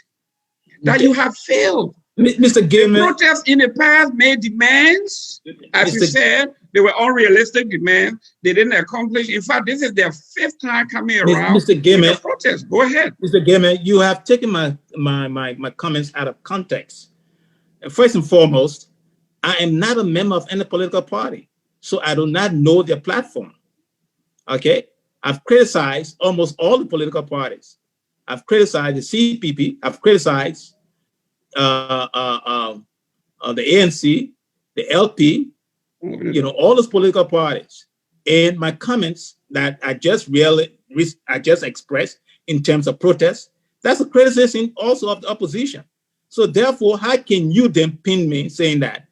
S1: that you have failed.
S2: Mr. Gilman,
S1: the protests in the past made demands, as you said, they were unrealistic demands. They didn't accomplish. In fact, this is their fifth time coming around.
S2: Mr. Gilman,
S1: protest. Go ahead,
S2: Mr. Gilman. You have taken my comments out of context. First and foremost, I am not a member of any political party, so I do not know their platform. Okay, I've criticized almost all the political parties. I've criticized the CPP. I've criticized the ANC, the LP, you know, all those political parties. And my comments that I just expressed in terms of protest, that's a criticism also of the opposition. So therefore, how can you then pin me saying that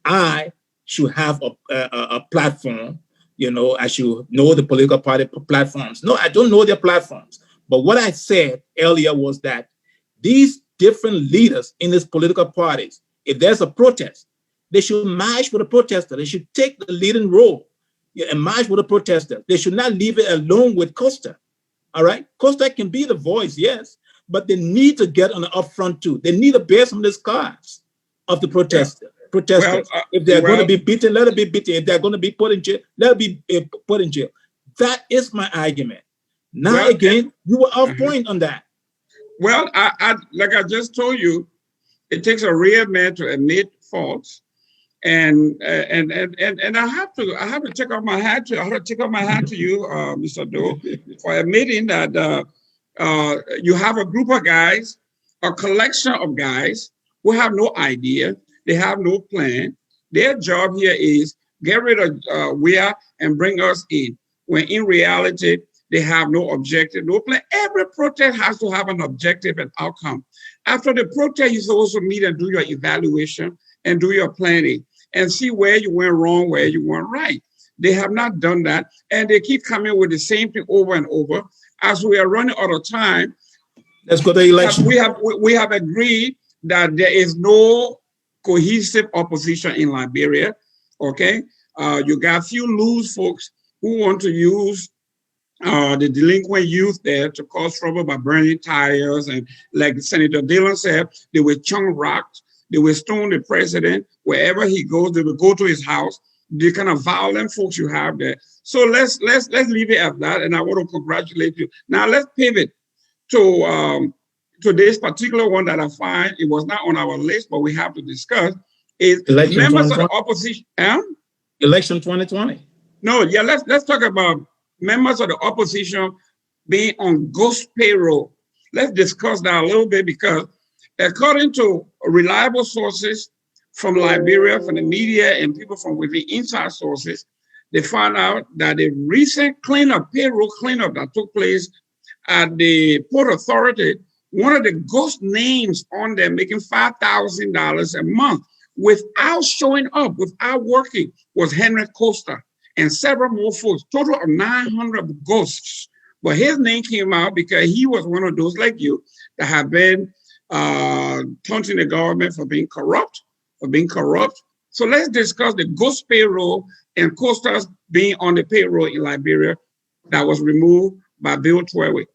S2: I should have a platform? You know, I should know the political party platforms. No, I don't know their platforms. But what I said earlier was that these different leaders in these political parties, if there's a protest, they should march with the protester. They should take the leading role and march with the protester. They should not leave it alone with Costa. All right? Costa can be the voice, yes, but they need to get on the upfront too. They need to bear some of the scars of the protesters. Well, if they're going to be beaten, let it be beaten. If they're going to be put in jail, let it be put in jail. That is my argument. Now,
S1: Well,
S2: again, you were off point on that.
S1: Well, I like I just told you, it takes a real man to admit faults, and I have to take off my hat to you, Mr. Doe, for admitting that you have a group of guys, a collection of guys who have no idea, they have no plan. Their job here is get rid of Weah and bring us in. When in reality, they have no objective, no plan. Every protest has to have an objective and outcome. After the protest, you're supposed to meet and do your evaluation and do your planning and see where you went wrong, where you went right. They have not done that, and they keep coming with the same thing over and over. As we are running out of time,
S2: let's go to the election.
S1: We have agreed that there is no cohesive opposition in Liberia. Okay, you got a few loose folks who want to use the delinquent youth there to cause trouble by burning tires, and like Senator Dillon said, they will chunk rocks, they will stone the president wherever he goes. They will go to his house. The kind of violent folks you have there. So let's leave it at that. And I want to congratulate you. Now let's pivot to this particular one that I find it was not on our list, but we have to discuss. Is
S2: election
S1: members of the opposition?
S2: Election 2020.
S1: No, yeah. Let's talk about members of the opposition being on ghost payroll. Let's discuss that a little bit, because according to reliable sources from Liberia, from the media, and people from within inside sources, they found out that a recent payroll cleanup that took place at the Port Authority, one of the ghost names on there making $5,000 a month without showing up, without working, was Henry Costa and several more folks, total of 900 ghosts. But his name came out because he was one of those like you that have been taunting the government for being corrupt. So let's discuss the ghost payroll and Costa's being on the payroll in Liberia that was removed by Bill Twewe.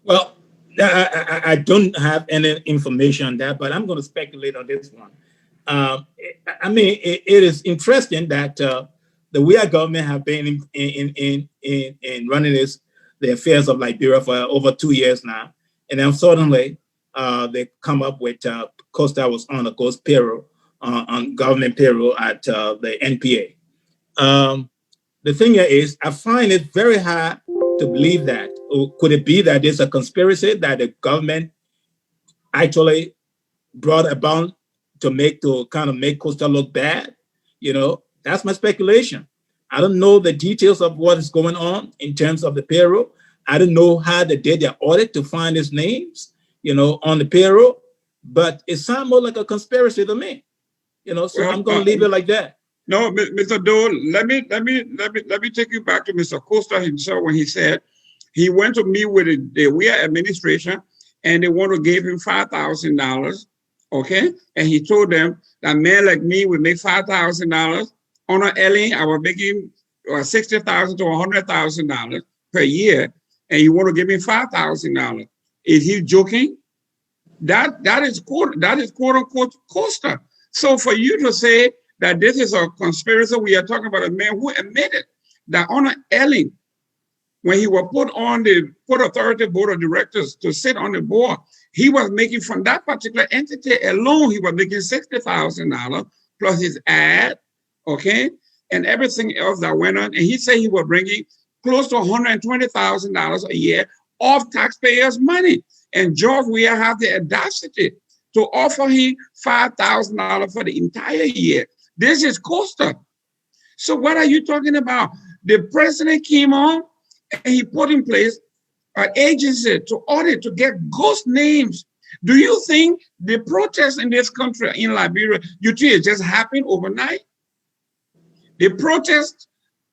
S2: Well, I don't have any information on that, but I'm going to speculate on this one. I mean, it is interesting that the Weah government have been in running the affairs of Liberia for over 2 years now, and then suddenly they come up with Costa was on a ghost payroll, on government payroll at the NPA. The thing is, I find it very hard to believe that. Or could it be that there's a conspiracy that the government actually brought about to kind of make Costa look bad? You know, that's my speculation. I don't know the details of what is going on in terms of the payroll. I don't know how they did their audit to find his names, you know, on the payroll, but it sounds more like a conspiracy to me, you know, so I'm going to leave it like that.
S1: No, Mr. Dole, let me take you back to Mr. Costa himself when he said he went to meet with the Weah administration and they want to give him $5,000, okay? And he told them that man like me would make $5,000. On an Ellie, I was making $60,000 to $100,000 per year, and you want to give me $5,000. Is he joking? That is quote unquote Costa. So for you to say that this is a conspiracy, we are talking about a man who admitted that on an Ellie, when he was put on the Port Authority Board of Directors to sit on the board, he was making from that particular entity alone, he was making $60,000 plus his ad, okay, and everything else that went on. And he said he was bringing close to $120,000 a year of taxpayers' money. And George Weah had the audacity to offer him $5,000 for the entire year. This is Costa. So what are you talking about? The president came on and he put in place an agency to audit, to get ghost names. Do you think the protests in this country, in Liberia, you think it just happened overnight? The protest,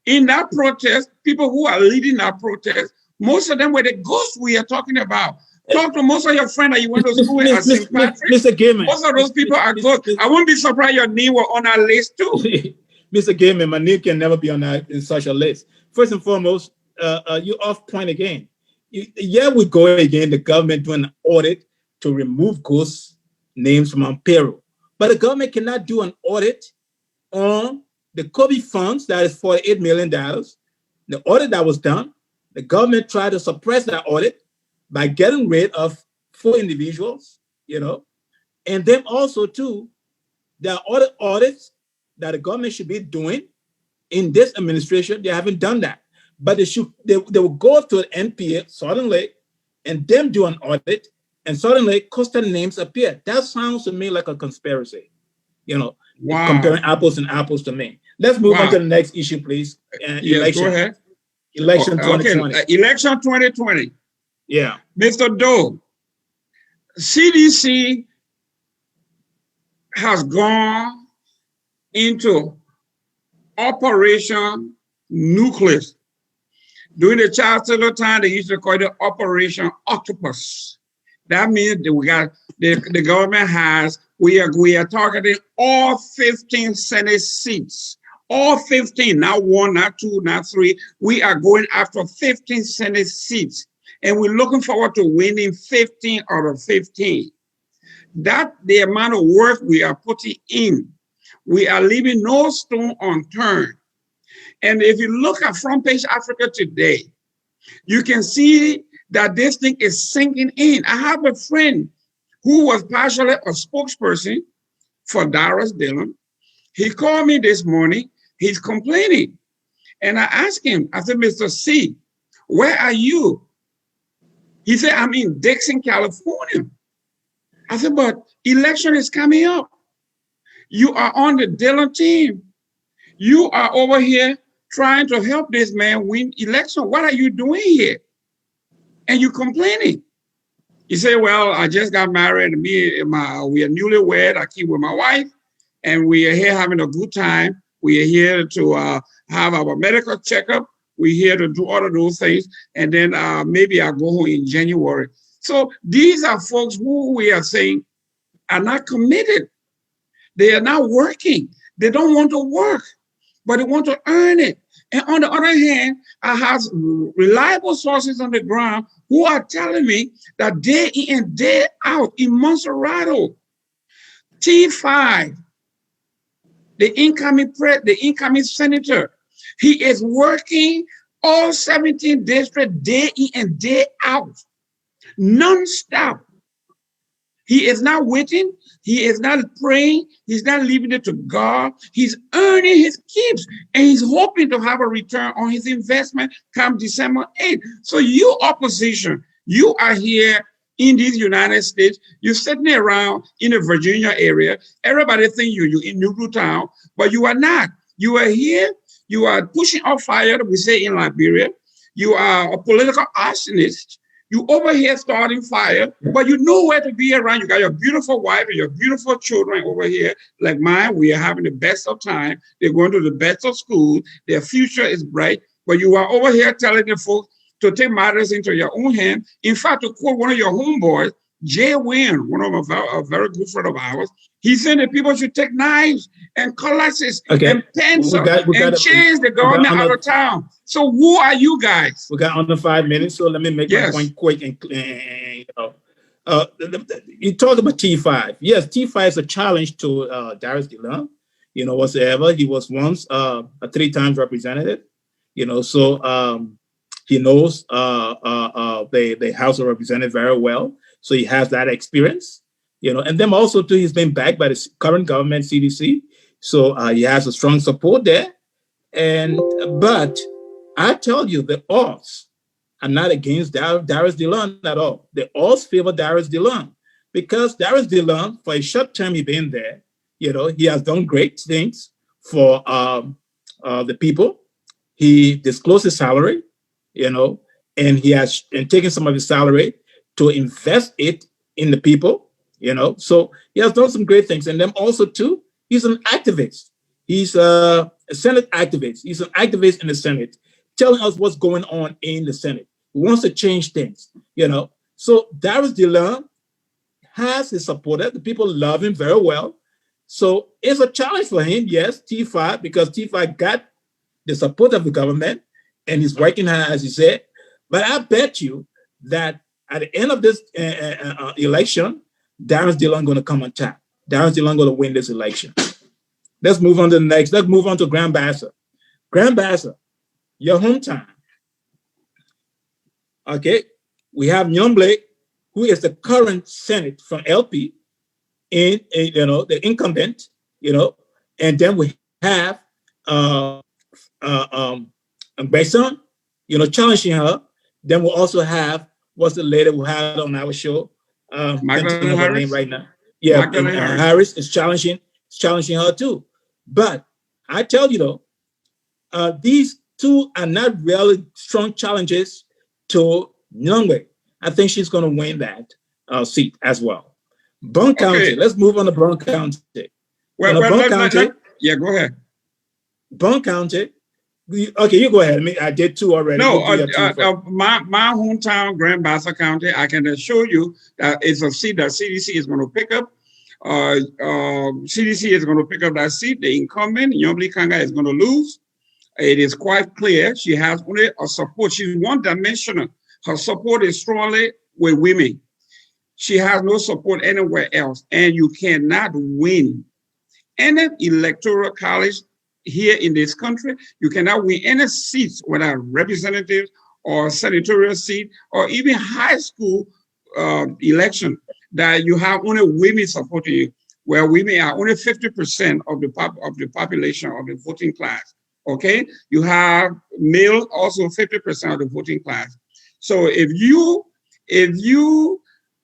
S1: in that protest, people who are leading that protest, most of them were the ghosts we are talking about. Talk to most of your friends that you went to school with at St. Patrick.
S2: Mr. Gaiman,
S1: most of those people are ghosts. I won't be surprised your name were on our list too.
S2: Mr. Gaiman, my name can never be on in such a list. First and foremost, you off point again. Yeah, we go again, the government doing an audit to remove ghost names from on payroll. But the government cannot do an audit on the COVID funds, that is $48 million, The audit that was done, the government tried to suppress that audit by getting rid of 4 individuals, and then also too, there are other audits that the government should be doing in this administration. They haven't done that, but they will go to the NPA suddenly and them do an audit, and suddenly Costa names appear. That sounds to me like a conspiracy,
S1: Wow.
S2: Comparing apples and apples to me. Let's move on to the next issue, please.
S1: Election. Go ahead.
S2: Election 2020.
S1: Okay. Election 2020.
S2: Yeah.
S1: Mr. Doe, CDC has gone into Operation Nucleus. During the Charles Taylor time, they used to call it Operation Octopus. That means that we got the government has, we are targeting all 15 Senate seats. All 15, not 1, not 2, not 3. We are going after 15 Senate seats. And we're looking forward to winning 15 out of 15. That's the amount of work we are putting in. We are leaving no stone unturned. And if you look at Front Page Africa today, you can see that this thing is sinking in. I have a friend who was partially a spokesperson for Darius Dillon. He called me this morning. He's complaining. And I asked him, I said, Mr. C, where are you? He said, I'm in Dixon, California. I said, but election is coming up. You are on the Dillon team. You are over here trying to help this man win election. What are you doing here? And you complaining. He said, well, I just got married. We are newlywed. I keep with my wife. And we are here having a good time. We are here to have our medical checkup. We're here to do all of those things. And then maybe I'll go home in January. So these are folks who we are saying are not committed. They are not working. They don't want to work, but they want to earn it. And on the other hand, I have reliable sources on the ground who are telling me that day in and day out in Monserrato, T5, the incoming senator, he is working all 17 districts day in and day out, non-stop. He is not waiting. He is not praying. He's not leaving it to God. He's earning his keeps, and he's hoping to have a return on his investment come December 8th. So you opposition, you are here in these United States. You're sitting around in the Virginia area. Everybody think you're in Newtown, but you are not. You are here. You are pushing off fire, we say in Liberia. You are a political arsonist. You over here starting fire, but you know where to be around. You got your beautiful wife and your beautiful children over here, like mine. We are having the best of time. They're going to the best of school. Their future is bright, but you are over here telling the folks to take matters into your own hand. In fact, to quote one of your homeboys, Jay Wynn, one of a very good friend of ours, he said that people should take knives and cutlasses and pencils and change the government out of town. So who are you guys?
S2: We got under 5 minutes, so let me make my point quick. You talk about T5. Yes, T5 is a challenge to Darius Dillon. Whatsoever. He was once a 3 times representative. So he knows the House of Representatives very well. So he has that experience, and then also too, he's been backed by the current government, CDC. So he has a strong support there. But I tell you, the odds are not against Darius Dillon at all. The odds favor Darius Dillon because Darius Dillon, for a short time he's been there, he has done great things for the people. He disclosed his salary, and he has taken some of his salary to invest it in the people, So he has done some great things. And then also, too, he's an activist. He's a Senate activist. He's an activist in the Senate, telling us what's going on in the Senate. He wants to change things, So Darius Dillon has his supporter. The people love him very well. So it's a challenge for him, yes, T5, because T5 got the support of the government and he's working hard, as he said. But I bet you that at the end of this election, Darius Dillon going to come on top. Darius Dillon going to win this election. Let's move on to the next. Let's move on to Grand Bassa. Grand Bassa, your hometown. Okay, we have Nyomble, who is the current Senate from LP, in the incumbent, and then we have Besson, challenging her. Then we'll also have what's the lady we had on our show? Can't think of her name right now. Yeah, Harris is challenging her too. But I tell you though, these two are not really strong challenges to Nyongwe. I think she's going to win that seat as well. Bone County. Let's move on to Bone County.
S1: County. Yeah, go ahead.
S2: Bone County. Okay, you go ahead. I did two already.
S1: No, my hometown, Grand Bassa County, I can assure you that it's a seat that CDC is going to pick up. CDC is going to pick up that seat. The incumbent, Nyomble Kanga, is going to lose. It is quite clear. She has only a support. She's one-dimensional. Her support is strongly with women. She has no support anywhere else. And you cannot win any electoral college here in this country. You cannot win any seats, whether representatives or senatorial seat or even high school election, that you have only women supporting you, where women are only 50% of the population of the voting class. Okay, you have male also 50% of the voting class. So if you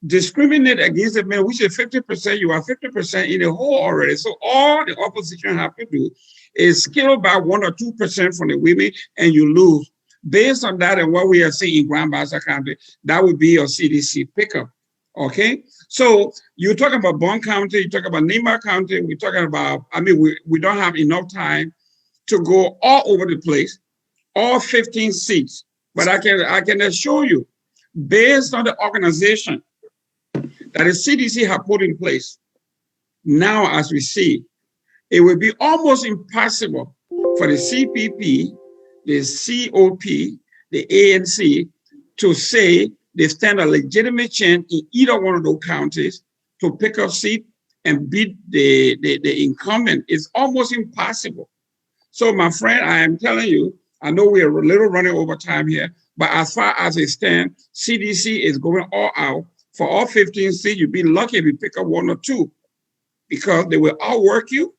S1: discriminate against the men, which is 50%, you are 50% in the whole already. So all the opposition have to do is scale back 1 or 2% from the women, and you lose. Based on that and what we are seeing in Grand Bassa County, that would be your CDC pickup. Okay, so you're talking about Bone County, you're talking about Nima County, we're talking about, we don't have enough time to go all over the place, all 15 seats. But I can assure you, based on the organization that the CDC have put in place, now as we see, it will be almost impossible for the CPP, the COP, the ANC to say they stand a legitimate chance in either one of those counties to pick up seat and beat the incumbent. It's almost impossible. So my friend, I am telling you, I know we are a little running over time here, but as far as it stands, CDC is going all out. For all 15 seats, you'd be lucky if you pick up 1 or 2, because they will outwork you,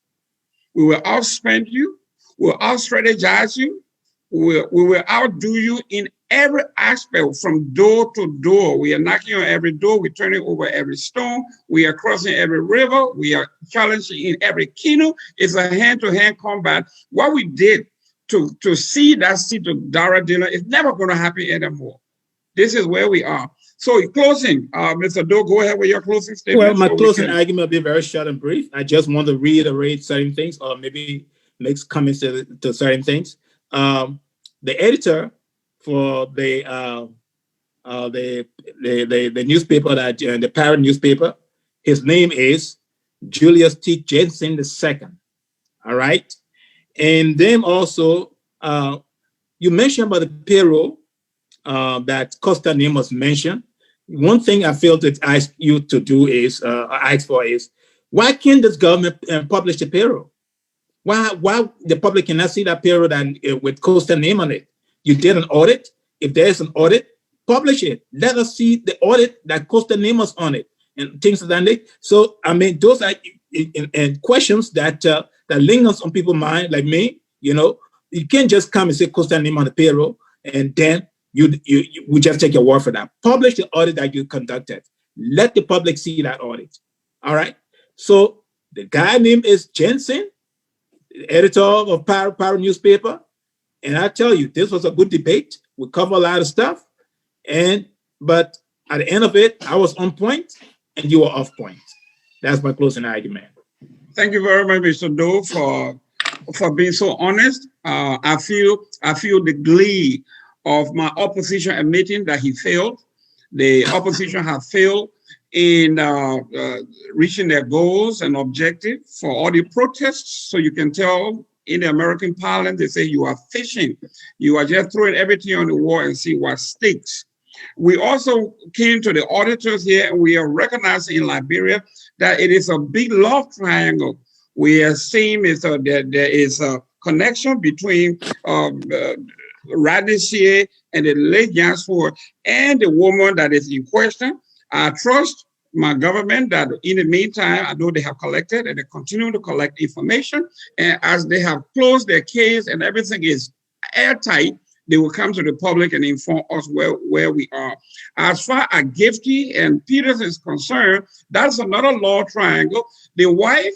S1: we will outspend you, we will out-strategize you, we will outdo you in every aspect, from door to door. We are knocking on every door, we're turning over every stone, we are crossing every river, we are challenging in every canoe. It's a hand-to-hand combat. What we did to see that seat to Dara Dillon is never going to happen anymore. This is where we are. So in closing, Mr. Doe, go ahead with your closing statement.
S2: Well, my closing argument will be very short and brief. I just want to reiterate certain things, or maybe make comments to certain things. The editor for the newspaper, the parent newspaper, his name is Julius T. Jensen II. All right. And then also, you mentioned about the payroll that Costa name was mentioned. One thing I feel to ask you to do is, why can't this government publish the payroll? Why the public cannot see that payroll with Costa name on it? You did an audit. If there's an audit, publish it. Let us see the audit that Costa name was on it and things of that nature. So, those are questions that lingers on people's mind, like me. You can't just come and say Costa name on the payroll and then we just take your word for that. Publish the audit that you conducted. Let the public see that audit. All right. So the guy name is Jensen, the editor of Power newspaper. And I tell you, this was a good debate. We cover a lot of stuff. But at the end of it, I was on point and you were off point. That's my closing argument.
S1: Thank you very much, Mr. Doe, for being so honest. I feel the glee of my opposition admitting that he failed. The opposition have failed in reaching their goals and objectives for all the protests. So you can tell in the American Parliament, they say you are fishing. You are just throwing everything on the wall and see what sticks. We also came to the auditors here, and we are recognizing in Liberia that it is a big love triangle. We are seeing there is connection between Rodney C.A. and the late James Ford and the woman that is in question. I trust my government that in the meantime, I know they have collected and they continue to collect information. And as they have closed their case and everything is airtight, they will come to the public and inform us where we are. As far as Gifty and Peters is concerned, that's another law triangle. The wife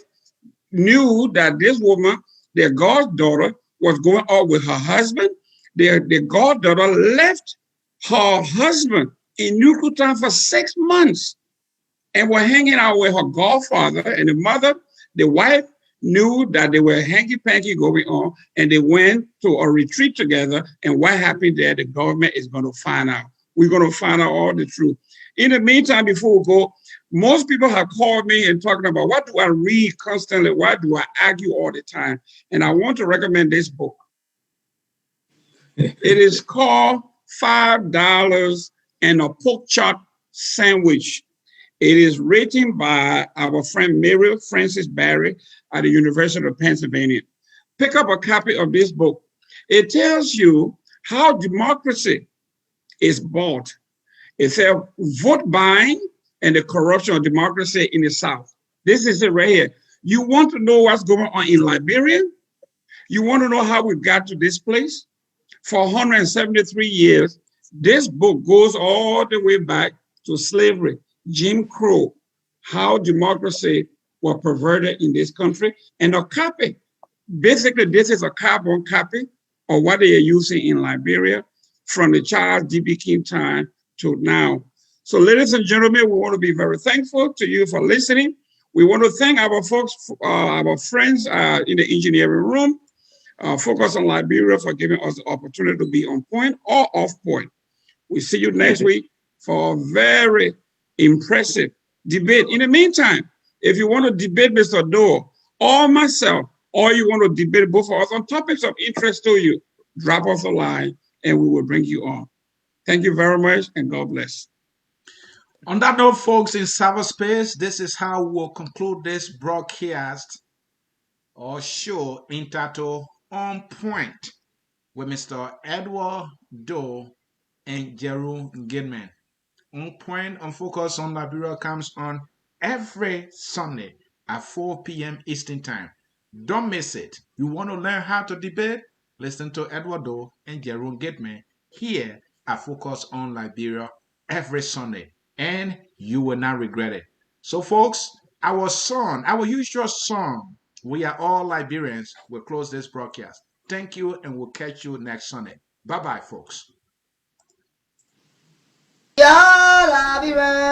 S1: knew that this woman, their goddaughter, was going out with her husband. Their goddaughter left her husband in Yucatan for 6 months and were hanging out with her godfather and the mother. The wife knew that they were hanky-panky going on, and they went to a retreat together. And what happened there, the government is going to find out. We're going to find out all the truth. In the meantime, before we go, most people have called me and talking about what do I read constantly? Why do I argue all the time? And I want to recommend this book. It is called $5 and a Pork Chop Sandwich. It is written by our friend Mary Frances Barry at the University of Pennsylvania. Pick up a copy of this book. It tells you how democracy is bought. It says vote buying and the corruption of democracy in the South. This is it right here. You want to know what's going on in Liberia? You want to know how we got to this place? For 173 years, this book goes all the way back to slavery, Jim Crow, how democracy was perverted in this country, and a copy. Basically, this is a carbon copy of what they are using in Liberia from the Charles D.B. King time to now. So, ladies and gentlemen, we want to be very thankful to you for listening. We want to thank our folks, our friends in the engineering room, Focus on Liberia, for giving us the opportunity to be on point or off point. We see you next week for a very impressive debate. In the meantime, if you want to debate Mr. Doe or myself, or you want to debate both of us on topics of interest to you, drop us a line and we will bring you on. Thank you very much, and God bless.
S3: On that note, folks, in cyberspace, this is how we'll conclude this broadcast or show entitled On Point with Mr. Edward Doe and Jerome Gidman. On Point, on Focus on Liberia comes on every Sunday at 4 p.m. Eastern Time. Don't miss it. You want to learn how to debate? Listen to Edward Doe and Jerome Gidman here at Focus on Liberia every Sunday, and you will not regret it. So, folks, our usual song, We Are All Liberians, will close this broadcast. Thank you, and we'll catch you next Sunday. Bye-bye, folks.
S4: Y'all, I'll be right.